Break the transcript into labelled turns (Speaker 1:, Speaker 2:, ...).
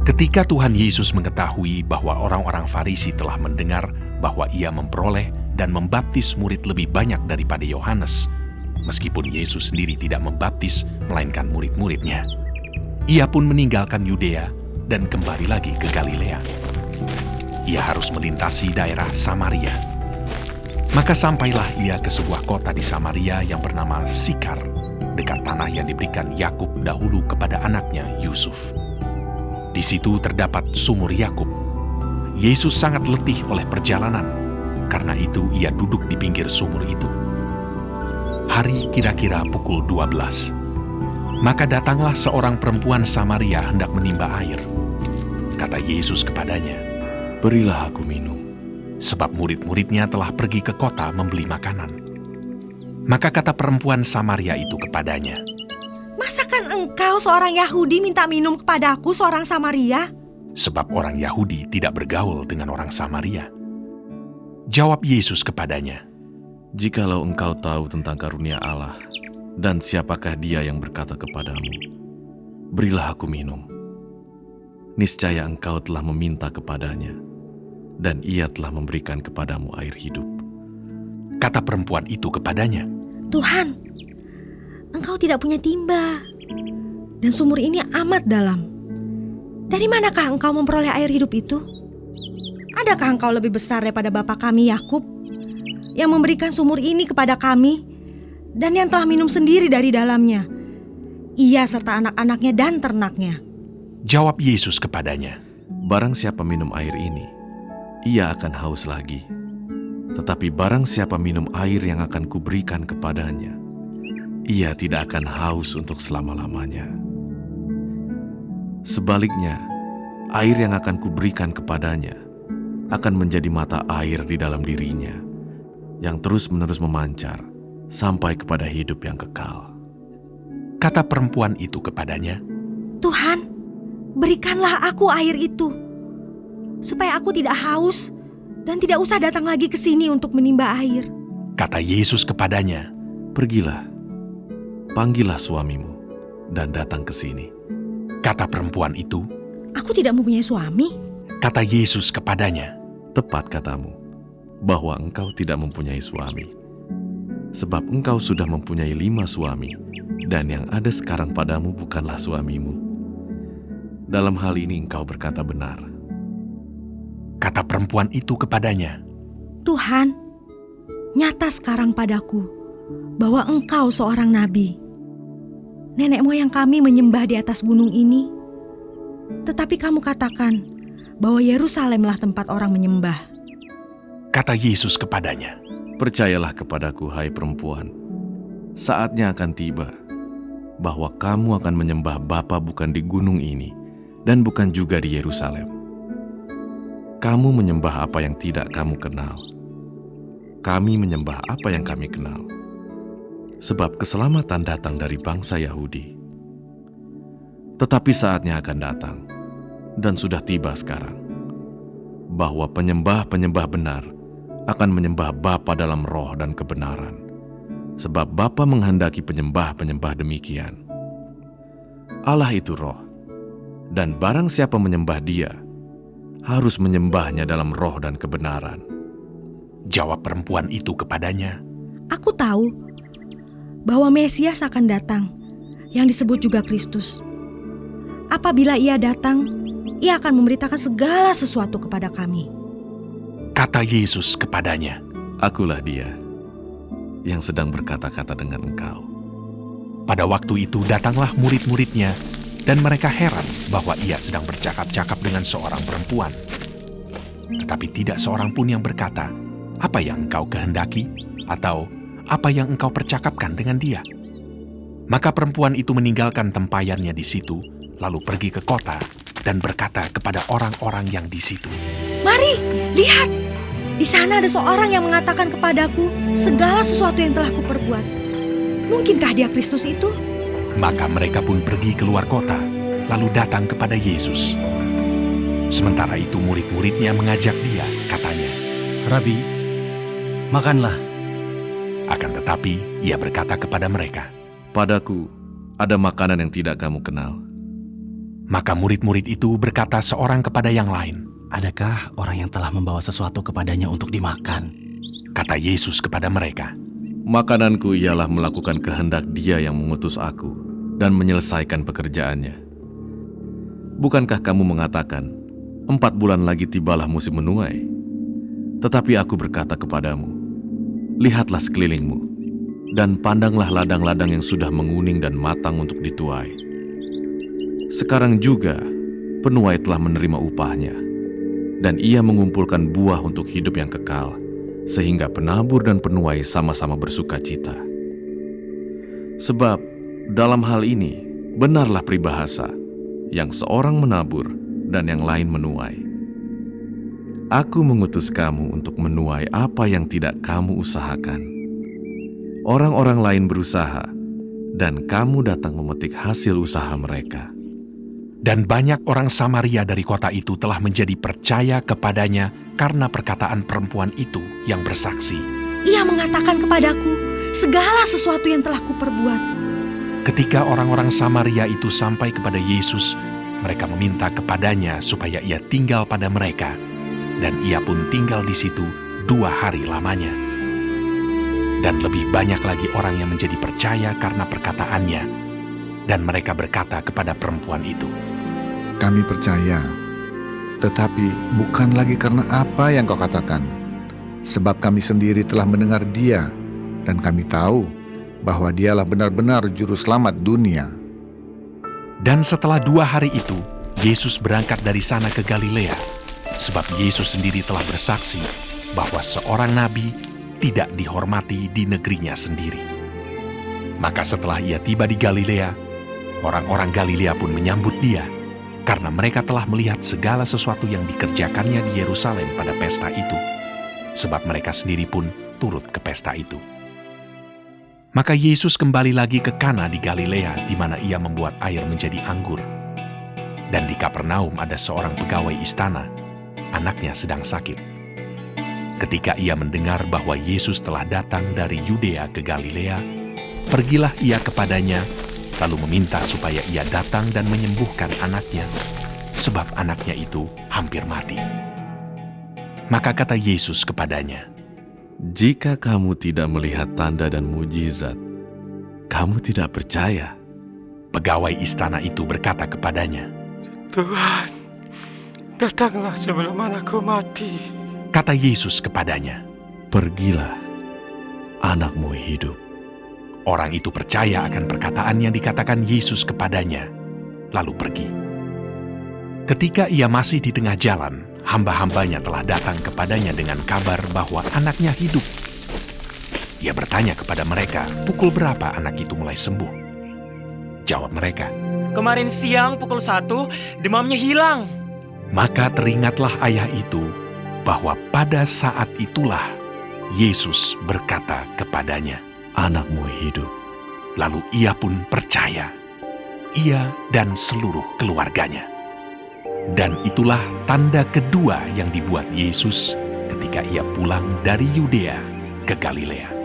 Speaker 1: Ketika Tuhan Yesus mengetahui bahwa orang-orang Farisi telah mendengar bahwa ia memperoleh dan membaptis murid lebih banyak daripada Yohanes, meskipun Yesus sendiri tidak membaptis, melainkan murid-muridnya, ia pun meninggalkan Yudea dan kembali lagi ke Galilea. Ia harus melintasi daerah Samaria. Maka sampailah ia ke sebuah kota di Samaria yang bernama Sikar, dekat tanah yang diberikan Yakub dahulu kepada anaknya Yusuf. Di situ terdapat sumur Yakub. Yesus sangat letih oleh perjalanan, karena itu ia duduk di pinggir sumur itu. Hari kira-kira pukul 12. Maka datanglah seorang perempuan Samaria hendak menimba air. Kata Yesus kepadanya,
Speaker 2: "Berilah aku minum."
Speaker 1: sebab murid-muridnya telah pergi ke kota membeli makanan. Maka kata perempuan Samaria itu kepadanya,
Speaker 3: "Masakan engkau seorang Yahudi minta minum kepadaku seorang Samaria?"
Speaker 1: sebab orang Yahudi tidak bergaul dengan orang Samaria. Jawab Yesus kepadanya,
Speaker 2: "Jikalau engkau tahu tentang karunia Allah, dan siapakah dia yang berkata kepadamu, 'Berilah aku minum,' niscaya engkau telah meminta kepadanya, dan ia telah memberikan kepadamu air hidup."
Speaker 1: Kata perempuan itu kepadanya,
Speaker 3: "Tuhan, engkau tidak punya timba, dan sumur ini amat dalam. Dari manakah engkau memperoleh air hidup itu? Adakah engkau lebih besar daripada bapa kami Yakub, yang memberikan sumur ini kepada kami, dan yang telah minum sendiri dari dalamnya, ia serta anak-anaknya dan ternaknya?"
Speaker 1: Jawab Yesus kepadanya,
Speaker 2: "Barang siapa minum air ini, ia akan haus lagi. Tetapi barang siapa minum air yang akan kuberikan kepadanya, ia tidak akan haus untuk selama-lamanya. Sebaliknya, air yang akan kuberikan kepadanya akan menjadi mata air di dalam dirinya, yang terus-menerus memancar sampai kepada hidup yang kekal."
Speaker 1: Kata perempuan itu kepadanya,
Speaker 3: "Tuhan, berikanlah aku air itu, supaya aku tidak haus dan tidak usah datang lagi ke sini untuk menimba air."
Speaker 1: Kata Yesus kepadanya,
Speaker 2: "Pergilah, panggillah suamimu, dan datang ke sini."
Speaker 1: Kata perempuan itu,
Speaker 3: "Aku tidak mempunyai suami."
Speaker 1: kata Yesus kepadanya,
Speaker 2: Tepat katamu, bahwa engkau tidak mempunyai suami. Sebab engkau sudah mempunyai 5 suami, dan yang ada sekarang padamu bukanlah suamimu. Dalam hal ini engkau berkata benar."
Speaker 1: Kata perempuan itu kepadanya,
Speaker 3: "Tuhan, nyata sekarang padaku bahwa engkau seorang nabi. Nenek moyang kami menyembah di atas gunung ini, tetapi kamu katakan bahwa Yerusalemlah tempat orang menyembah."
Speaker 1: Kata Yesus kepadanya,
Speaker 2: "Percayalah kepadaku, hai perempuan, saatnya akan tiba bahwa kamu akan menyembah Bapa bukan di gunung ini dan bukan juga di Yerusalem. Kamu menyembah apa yang tidak kamu kenal. Kami menyembah apa yang kami kenal. Sebab keselamatan datang dari bangsa Yahudi. Tetapi saatnya akan datang, dan sudah tiba sekarang, bahwa penyembah-penyembah benar akan menyembah Bapa dalam roh dan kebenaran. Sebab Bapa menghendaki penyembah-penyembah demikian. Allah itu roh, dan barang siapa menyembah Dia, harus menyembahnya dalam roh dan kebenaran."
Speaker 1: Jawab perempuan itu kepadanya,
Speaker 3: "Aku tahu bahwa Mesias akan datang, yang disebut juga Kristus. Apabila ia datang, ia akan memberitakan segala sesuatu kepada kami."
Speaker 1: Kata Yesus kepadanya,
Speaker 2: Akulah Dia yang sedang berkata-kata dengan engkau.
Speaker 1: pada waktu itu datanglah murid-muridnya, dan mereka heran bahwa ia sedang bercakap-cakap dengan seorang perempuan. Tetapi tidak seorang pun yang berkata, "Apa yang engkau kehendaki?" atau "Apa yang engkau percakapkan dengan dia?" Maka perempuan itu meninggalkan tempayannya di situ, lalu pergi ke kota dan berkata kepada orang-orang yang di situ,
Speaker 3: "Mari, lihat, di sana ada seorang yang mengatakan kepadaku segala sesuatu yang telah kuperbuat. Mungkinkah dia Kristus itu?"
Speaker 1: Maka mereka pun pergi keluar kota, lalu datang kepada Yesus. Sementara itu murid-muridnya mengajak dia, katanya,
Speaker 4: "Rabi, makanlah."
Speaker 1: Akan tetapi ia berkata kepada mereka,
Speaker 2: Padaku ada makanan yang tidak kamu kenal.
Speaker 1: Maka murid-murid itu berkata seorang kepada yang lain,
Speaker 4: Adakah orang yang telah membawa sesuatu kepadanya untuk dimakan?
Speaker 1: kata Yesus kepada mereka.
Speaker 2: Makananku ialah melakukan kehendak Dia yang mengutus aku dan menyelesaikan pekerjaannya. Bukankah kamu mengatakan, 4 bulan lagi tibalah musim menuai? Tetapi aku berkata kepadamu, lihatlah sekelilingmu, dan pandanglah ladang-ladang yang sudah menguning dan matang untuk dituai. Sekarang juga penuai telah menerima upahnya, dan ia mengumpulkan buah untuk hidup yang kekal, sehingga penabur dan penuai sama-sama bersuka cita. Sebab dalam hal ini benarlah peribahasa, yang seorang menabur dan yang lain menuai. Aku mengutus kamu untuk menuai apa yang tidak kamu usahakan. Orang-orang lain berusaha, dan kamu datang memetik hasil usaha mereka.
Speaker 1: Dan banyak orang Samaria dari kota itu telah menjadi percaya kepadanya karena perkataan perempuan itu yang bersaksi.
Speaker 3: Ia mengatakan kepadaku segala sesuatu yang telah kuperbuat.
Speaker 1: Ketika orang-orang Samaria itu sampai kepada Yesus, mereka meminta kepadanya supaya ia tinggal pada mereka, dan ia pun tinggal di situ 2 hari lamanya. Dan lebih banyak lagi orang yang menjadi percaya karena perkataannya, dan mereka berkata kepada perempuan itu,
Speaker 5: Kami percaya, tetapi bukan lagi karena apa yang kau katakan, sebab kami sendiri telah mendengar Dia, dan kami tahu bahwa Dialah benar-benar juru selamat dunia.
Speaker 1: Dan setelah 2 hari itu, Yesus berangkat dari sana ke Galilea, sebab Yesus sendiri telah bersaksi bahwa seorang nabi tidak dihormati di negerinya sendiri. Maka setelah ia tiba di Galilea, orang-orang Galilea pun menyambut dia, karena mereka telah melihat segala sesuatu yang dikerjakannya di Yerusalem pada pesta itu, sebab mereka sendiri pun turut ke pesta itu. Maka Yesus kembali lagi ke Kana di Galilea, di mana ia membuat air menjadi anggur. Dan di Kapernaum ada seorang pegawai istana, anaknya sedang sakit. Ketika ia mendengar bahwa Yesus telah datang dari Yudea ke Galilea, pergilah ia kepadanya, lalu meminta supaya ia datang dan menyembuhkan anaknya, sebab anaknya itu hampir mati. Maka kata Yesus kepadanya,
Speaker 2: Jika kamu tidak melihat tanda dan mujizat, kamu tidak percaya.
Speaker 1: Pegawai istana itu berkata kepadanya,
Speaker 6: Tuhan, datanglah sebelum anakku mati.
Speaker 1: kata Yesus kepadanya.
Speaker 2: Pergilah, anakmu hidup.
Speaker 1: Orang itu percaya akan perkataan yang dikatakan Yesus kepadanya, lalu pergi. Ketika ia masih di tengah jalan, hamba-hambanya telah datang kepadanya dengan kabar bahwa anaknya hidup. Ia bertanya kepada mereka, pukul berapa anak itu mulai sembuh? Jawab mereka,
Speaker 6: Kemarin siang pukul 1, demamnya hilang.
Speaker 1: maka teringatlah ayah itu bahwa pada saat itulah Yesus berkata kepadanya.
Speaker 2: Anakmu hidup.
Speaker 1: Lalu ia pun percaya, ia dan seluruh keluarganya. Dan itulah tanda kedua yang dibuat Yesus ketika ia pulang dari Yudea ke Galilea.